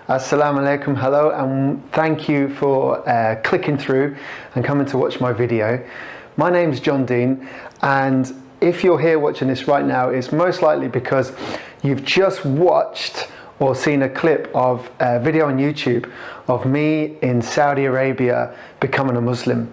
Assalamu alaikum, hello, and thank you for clicking through and coming to watch my video. My name's Jon Dean, and if you're here watching this right now, it's most likely because you've just watched or seen a clip of a video on YouTube of me in Saudi Arabia becoming a Muslim.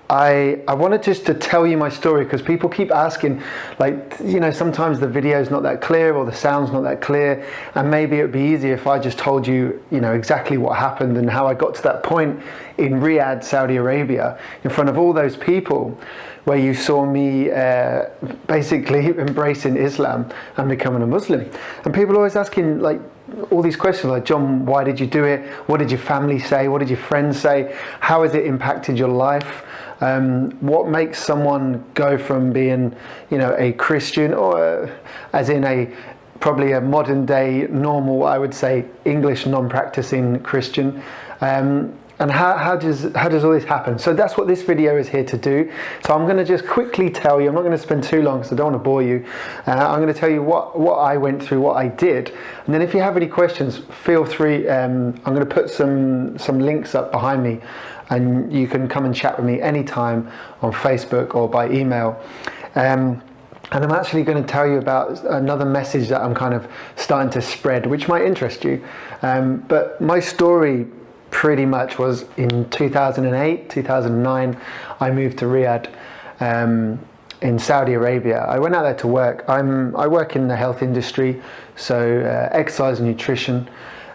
I wanted just to tell you my story because people keep asking, like, you know, sometimes the video's not that clear or the sound's not that clear, and maybe it would be easier if I just told you, you know, exactly what happened and how I got to that point in Riyadh, Saudi Arabia, in front of all those people where you saw me basically embracing Islam and becoming a Muslim. And people are always asking, like, all these questions like, John, why did you do it? What did your family say? What did your friends say? How has it impacted your life? What makes someone go from being, you know, a Christian or as in probably a modern day normal, I would say, English non-practicing Christian? And how does all this happen? So that's what this video is here to do. So I'm going to just quickly tell you, I'm not going to spend too long because I don't want to bore you. I'm going to tell you what I went through, what I did. And then if you have any questions, feel free. I'm going to put some links up behind me, and you can come and chat with me anytime on Facebook or by email. And I'm actually going to tell you about another message that I'm kind of starting to spread, which might interest you. But my story pretty much was in 2008, 2009, I moved to Riyadh in Saudi Arabia. I went out there to work. I work in the health industry, so exercise and nutrition.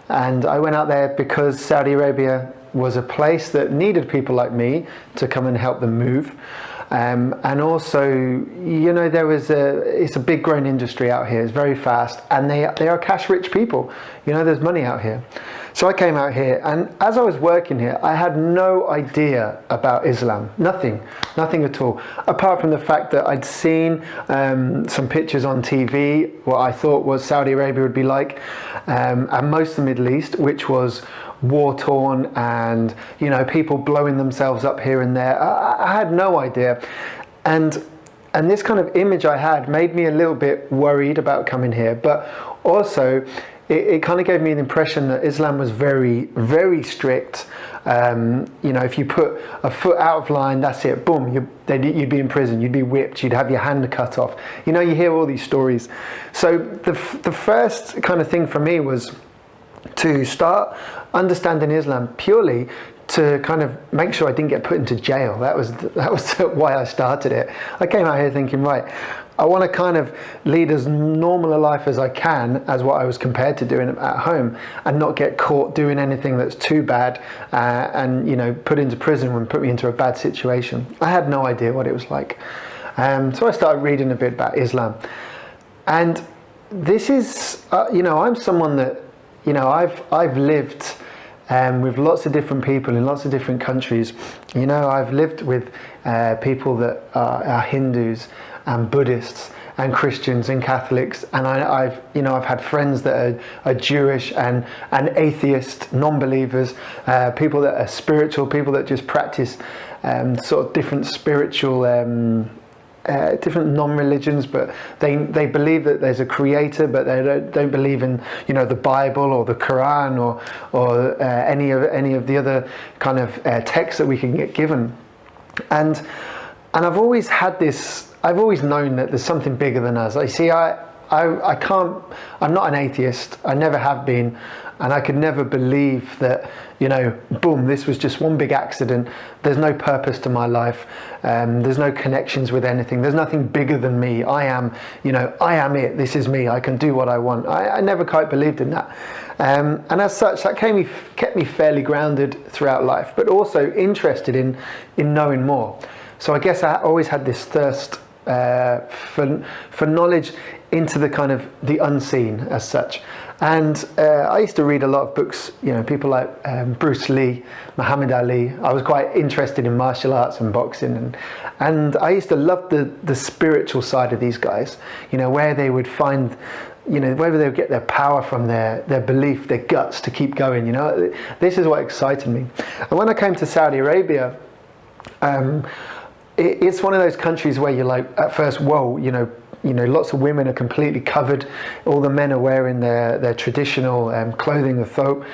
And I went out there because Saudi Arabia was a place that needed people like me to come and help them move. And also, you know, it's a big growing industry out here. It's very fast, and they are cash rich people. You know, there's money out here. So I came out here, and as I was working here, I had no idea about Islam. Nothing at all. Apart from the fact that I'd seen some pictures on TV, what I thought was Saudi Arabia would be like, and most of the Middle East, which was war-torn and, you know, people blowing themselves up here and there. I had no idea. And this kind of image I had made me a little bit worried about coming here, but also it kind of gave me the impression that Islam was very, very strict. You know, if you put a foot out of line, that's it, boom, you'd be in prison, you'd be whipped, you'd have your hand cut off. You know, you hear all these stories. So the first kind of thing for me was to start understanding Islam purely to kind of make sure I didn't get put into jail. That was why I started it. I came out here thinking, right, I want to kind of lead as normal a life as I can, as what I was compared to doing at home, and not get caught doing anything that's too bad and, you know, put into prison and put me into a bad situation. I had no idea what it was like. So I started reading a bit about Islam. And this is, you know, I'm someone that, you know, I've lived with lots of different people in lots of different countries. You know, I've lived with people that are Hindus and Buddhists and Christians and Catholics, and I've had friends that are Jewish and atheist, non-believers, people that are spiritual, people that just practice sort of different spiritual different non-religions, but they believe that there's a creator, but they don't believe in, you know, the Bible or the Quran or any of the other kind of texts that we can get given. And I've always had this. I've always known that there's something bigger than us. I see. I can't. I'm not an atheist. I never have been, and I could never believe that, you know, boom, this was just one big accident. There's no purpose to my life. There's no connections with anything. There's nothing bigger than me. I am, you know, I am it. This is me. I can do what I want. I never quite believed in that. And as such, that kept me fairly grounded throughout life, but also interested in knowing more. So I guess I always had this thirst for knowledge into the kind of the unseen as such. And I used to read a lot of books, you know, people like Bruce Lee, Muhammad Ali. I was quite interested in martial arts and boxing, and I used to love the spiritual side of these guys, you know, where they would find, you know, whether they would get their power from their belief, their guts to keep going. You know, this is what excited me. And when I came to Saudi Arabia, it's one of those countries where you're like, at first, whoa, you know, lots of women are completely covered. All the men are wearing their traditional clothing, the thobe.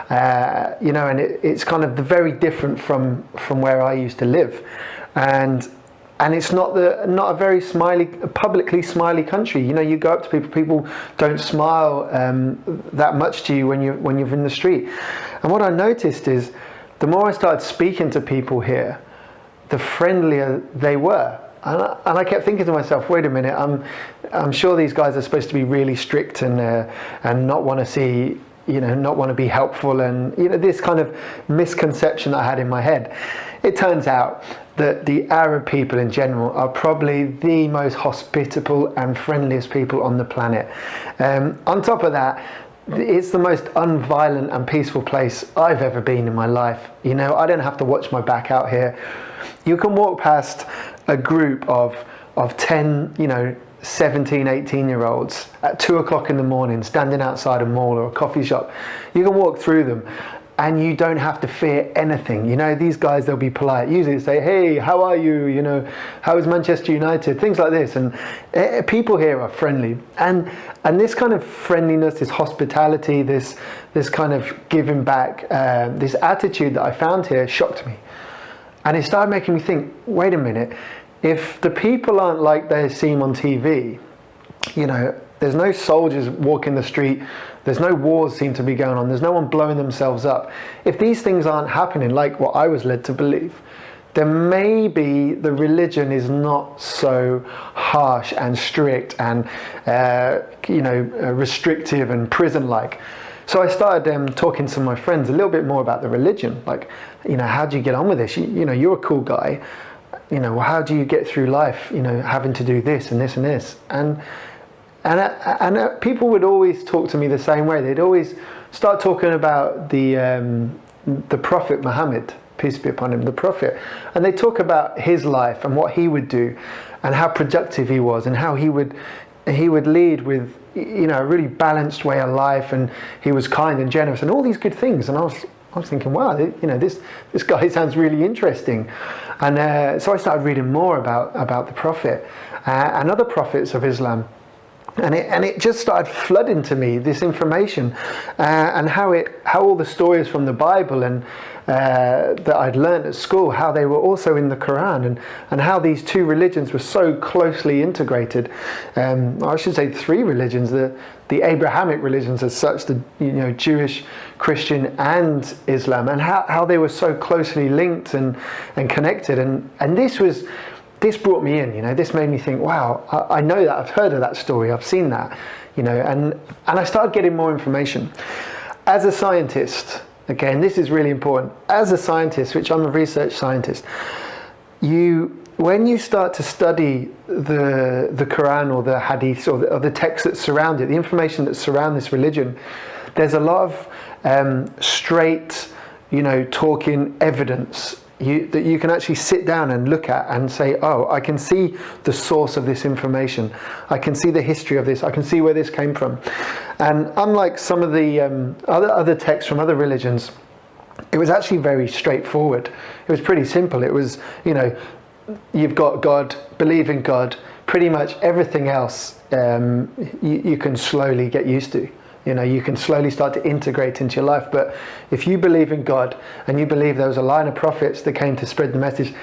And it's kind of very different from where I used to live, and it's not a very publicly smiley country. You go up to people don't smile that much to you when you're in the street. And what I noticed is, the more I started speaking to people here, the friendlier they were. And I kept thinking to myself, wait a minute, I'm sure these guys are supposed to be really strict and not want to see, not want to be helpful, and this kind of misconception that I had in my head. It turns out that the Arab people in general are probably the most hospitable and friendliest people on the planet. On top of that, it's the most unviolent and peaceful place I've ever been in my life. I don't have to watch my back out here. You can walk past a group of 10, 17, 18-year-olds at 2 o'clock in the morning, standing outside a mall or a coffee shop. You can walk through them and you don't have to fear anything. These guys, they'll be polite. Usually they say, hey, how are you? How is Manchester United? Things like this. And people here are friendly. And this kind of friendliness, this hospitality, this kind of giving back, this attitude that I found here shocked me. And it started making me think, wait a minute, if the people aren't like they seem on TV, there's no soldiers walking the street, there's no wars seem to be going on, there's no one blowing themselves up. If these things aren't happening like what I was led to believe, then maybe the religion is not so harsh and strict and restrictive and prison-like. So I started talking to my friends a little bit more about the religion. Like, how do you get on with this? You're a cool guy. How do you get through life? Having to do this and this and this. And people would always talk to me the same way. They'd always start talking about the Prophet Muhammad, peace be upon him, the Prophet. And they talk about his life and what he would do and how productive he was and how he would lead with a really balanced way of life, and he was kind and generous and all these good things. And I was thinking, wow, this guy sounds really interesting. And so I started reading more about the Prophet and other prophets of Islam. And it just started flooding to me, this information, and how all the stories from the Bible and that I'd learned at school, how they were also in the Quran, and how these two religions were so closely integrated. I should say 3 religions, the Abrahamic religions as such, the Jewish, Christian and Islam, and how they were so closely linked and connected. And this brought me in, this made me think, wow, I know that, I've heard of that story, I've seen that, and I started getting more information. As a scientist, okay, and this is really important, as a scientist, which I'm a research scientist, when you start to study the Quran or the Hadith or the texts that surround it, the information that surround this religion, there's a lot of straight, talking evidence that you can actually sit down and look at and say, oh, I can see the source of this information. I can see the history of this. I can see where this came from. And unlike some of the other texts from other religions, it was actually very straightforward. It was pretty simple. It was, you've got God, believe in God. Pretty much everything else you can slowly get used to. You can slowly start to integrate into your life. But if you believe in God and you believe there was a line of prophets that came to spread the message,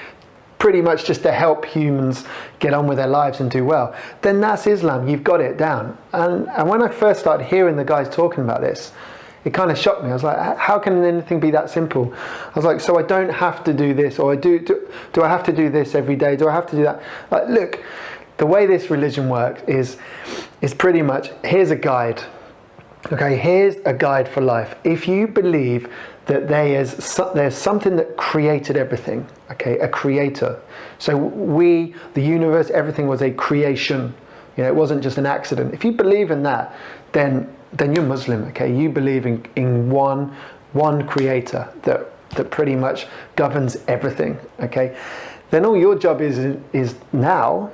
pretty much just to help humans get on with their lives and do well, then that's Islam. You've got it down. And when I first started hearing the guys talking about this, it kind of shocked me. I was like, how can anything be that simple? I was like, so I don't have to do this, or do I have to do this every day? Do I have to do that? Like, look, the way this religion works is pretty much, here's a guide. Okay, here's a guide for life. If you believe that there's something that created everything, okay, a creator. So the universe, everything was a creation. It wasn't just an accident. If you believe in that, then you're Muslim, okay? You believe in one creator that pretty much governs everything, okay? Then all your job is now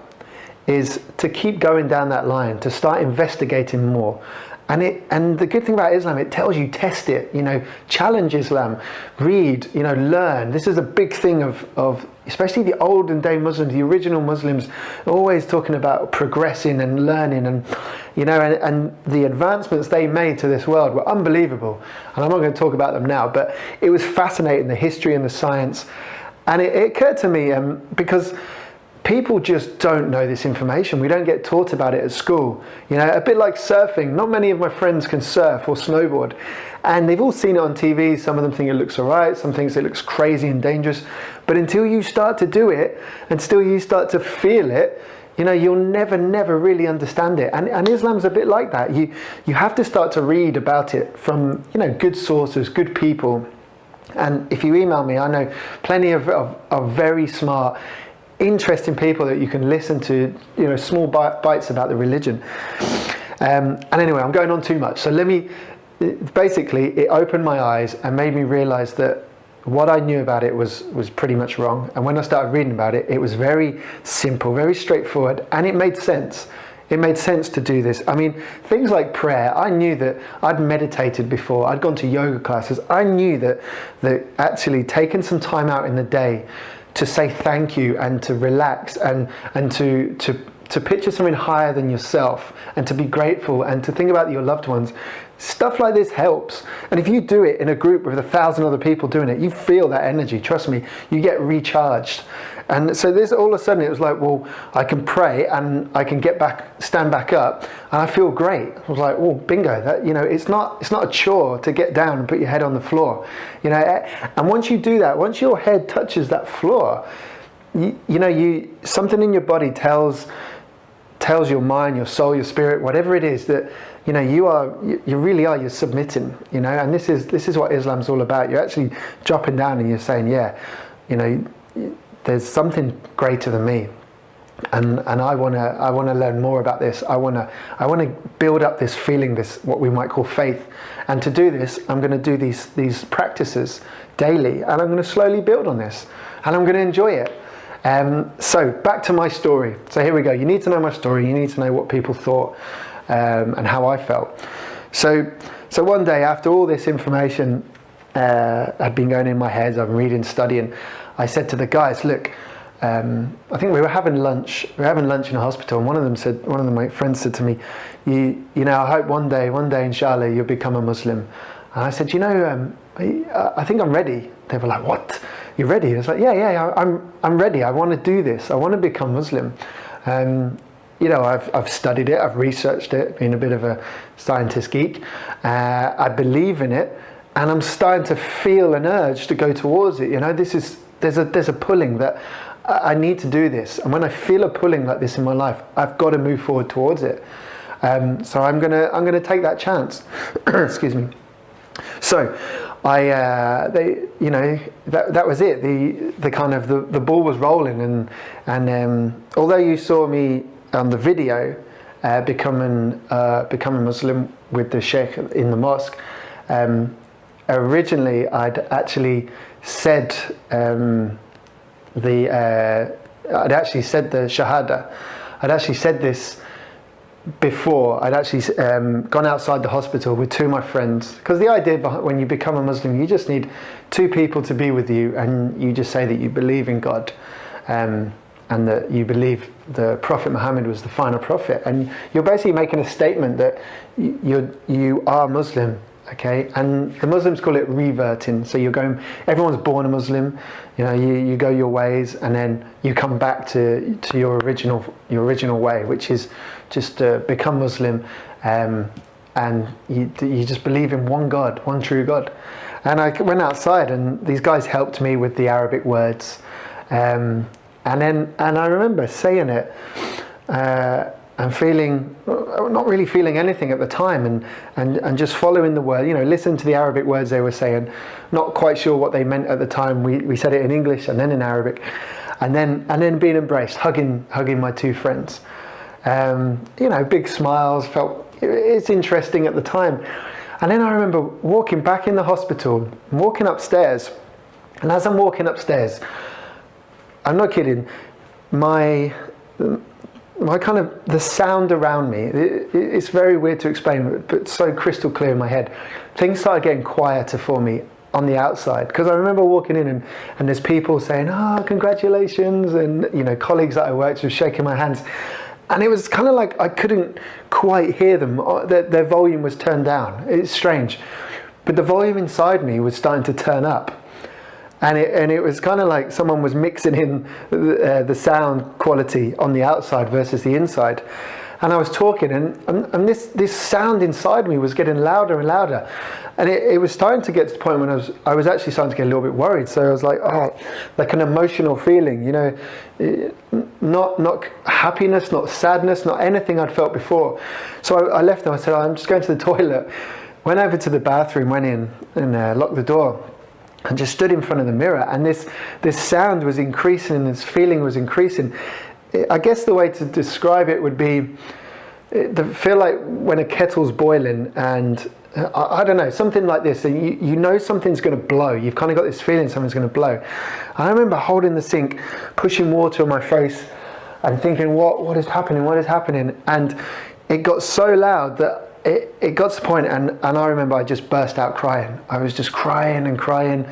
to keep going down that line, to start investigating more. And the good thing about Islam, it tells you test it, you know, challenge Islam, read, you know, learn. This is a big thing of especially the olden day Muslims, the original Muslims, always talking about progressing and learning, and you know, and the advancements they made to this world were unbelievable. And I'm not going to talk about them now, but it was fascinating, the history and the science. And it occurred to me because people just don't know this information. We don't get taught about it at school. You know, a bit like surfing. Not many of my friends can surf or snowboard. And they've all seen it on TV. Some of them think it looks all right. Some think it looks crazy and dangerous. But until you start to do it, and still you start to feel it, you know, you'll never really understand it. And Islam's a bit like that. You have to start to read about it from, you know, good sources, good people. And if you email me, I know plenty of very smart, interesting people that you can listen to, you know, small bites about the religion. And anyway, I'm going on too much. So basically, it opened my eyes and made me realize that what I knew about it was pretty much wrong. And when I started reading about it, it was very simple, very straightforward, and it made sense. It made sense to do this. I mean, things like prayer, I knew that I'd meditated before, I'd gone to yoga classes. I knew that actually taking some time out in the day to say thank you and to relax and to picture something higher than yourself and to be grateful and to think about your loved ones. Stuff like this helps. And if you do it in a group with 1,000 other people doing it, you feel that energy. Trust me, you get recharged. And so this, all of a sudden, it was like, well, I can pray and I can stand back up, and I feel great. I was like, oh, bingo! That, you know, it's not a chore to get down and put your head on the floor, you know. And once you do that, once your head touches that floor, you know, something in your body tells your mind, your soul, your spirit, whatever it is, that you know you're submitting, you know. And this is what Islam's all about. You're actually dropping down and you're saying, yeah, you know, there's something greater than me, and I want to learn more about this. I want to build up this feeling, this what we might call faith. And to do this, I'm going to do these practices daily, and I'm going to slowly build on this, and I'm going to enjoy it. So back to my story. So here we go. You need to know my story. You need to know what people thought and how I felt. So one day, after all this information had been going in my head, I'm reading, studying, I said to the guys, look, I think we were having lunch. We were having lunch in a hospital, and one of my friends said to me, you know, I hope one day, inshallah, you'll become a Muslim. And I said, you know, I think I'm ready. They were like, what? You're ready? I was like, yeah, I'm ready. I want to do this. I want to become Muslim. You know, I've studied it. I've researched it. Being a bit of a scientist geek, I believe in it, and I'm starting to feel an urge to go towards it. You know, there's a pulling that I need to do this, and when I feel a pulling like this in my life, I've got to move forward towards it. So I'm gonna take that chance. Excuse me. So you know, that was it. The kind of the ball was rolling, and although you saw me on the video becoming Muslim with the sheikh in the mosque, originally I'd actually said the shahada. I'd actually said this before. I'd actually gone outside the hospital with two of my friends, because the idea behind, when you become a Muslim, you just need two people to be with you, and you just say that you believe in God, and that you believe the Prophet Muhammad was the final prophet, and you're basically making a statement that you are Muslim. Okay, and the Muslims call it reverting. So everyone's born a Muslim, you know, you go your ways, and then you come back to your original way, which is just to become Muslim, and you just believe in one God, one true God. And I went outside, and these guys helped me with the Arabic words, and I remember saying it. And not really feeling anything at the time, and just following the word, you know, listen to the Arabic words they were saying, not quite sure what they meant at the time. We said it in English and then in Arabic, and then being embraced, hugging my two friends. You know, big smiles, it's interesting at the time. And then I remember walking back in the hospital, walking upstairs, and as I'm walking upstairs, I'm not kidding, the sound around me, it's very weird to explain, but so crystal clear in my head. Things started getting quieter for me on the outside, because I remember walking in and there's people saying, "Oh, congratulations," and you know, colleagues that I worked with shaking my hands, and it was kind of like I couldn't quite hear them. Their volume was turned down. It's strange, but the volume inside me was starting to turn up. And it was kind of like someone was mixing in the sound quality on the outside versus the inside. And I was talking, and this sound inside me was getting louder and louder. And it was starting to get to the point when I was actually starting to get a little bit worried. So I was like, oh, like an emotional feeling, you know, not happiness, not sadness, not anything I'd felt before. So I left and I said, I'm just going to the toilet. Went over to the bathroom, went in and locked the door. And just stood in front of the mirror, and this sound was increasing, and this feeling was increasing. I guess the way to describe it would be, feel like when a kettle's boiling, and I don't know, something like this. And you know something's going to blow. You've kind of got this feeling something's going to blow. I remember holding the sink, pushing water on my face, and thinking, what is happening? What is happening? And it got so loud that it got to the point, and I remember I just burst out crying. I was just crying and crying,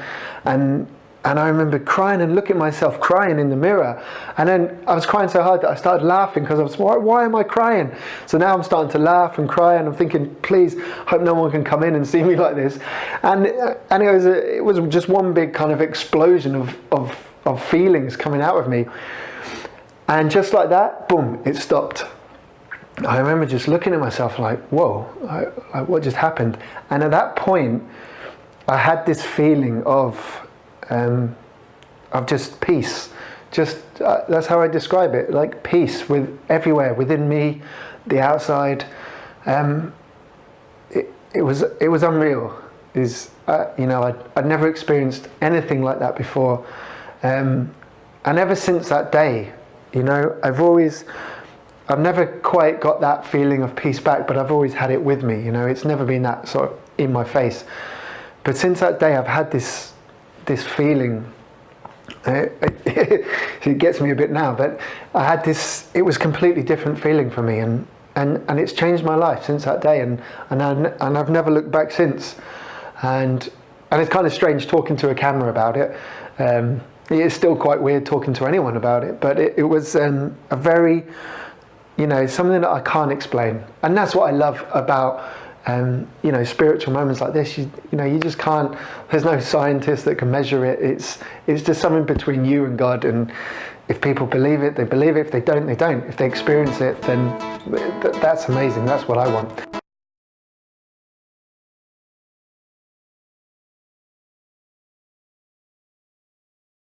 and I remember crying and looking at myself crying in the mirror, and then I was crying so hard that I started laughing, because I was, why am I crying? So now I'm starting to laugh and cry, and I'm thinking, please, hope no one can come in and see me like this. And it was just one big kind of explosion of feelings coming out of me, and just like that, boom, it stopped. I remember just looking at myself like, whoa, what just happened? And at that point, I had this feeling of just peace. Just that's how I describe it, like peace with everywhere within me, the outside. It was unreal. You know, I'd never experienced anything like that before, and ever since that day, you know, I've never quite got that feeling of peace back, but I've always had it with me. You know, it's never been that sort of in my face. But since that day, I've had this feeling. It gets me a bit now, but I had this. It was a completely different feeling for me, and it's changed my life since that day, and I've never looked back since. And it's kind of strange talking to a camera about it. It's still quite weird talking to anyone about it, but it was a very, you know, something that I can't explain. And that's what I love about, you know, spiritual moments like this. You know, you just can't, there's no scientist that can measure it. It's just something between you and God. And if people believe it, they believe it. If they don't, they don't. If they experience it, then that's amazing. That's what I want.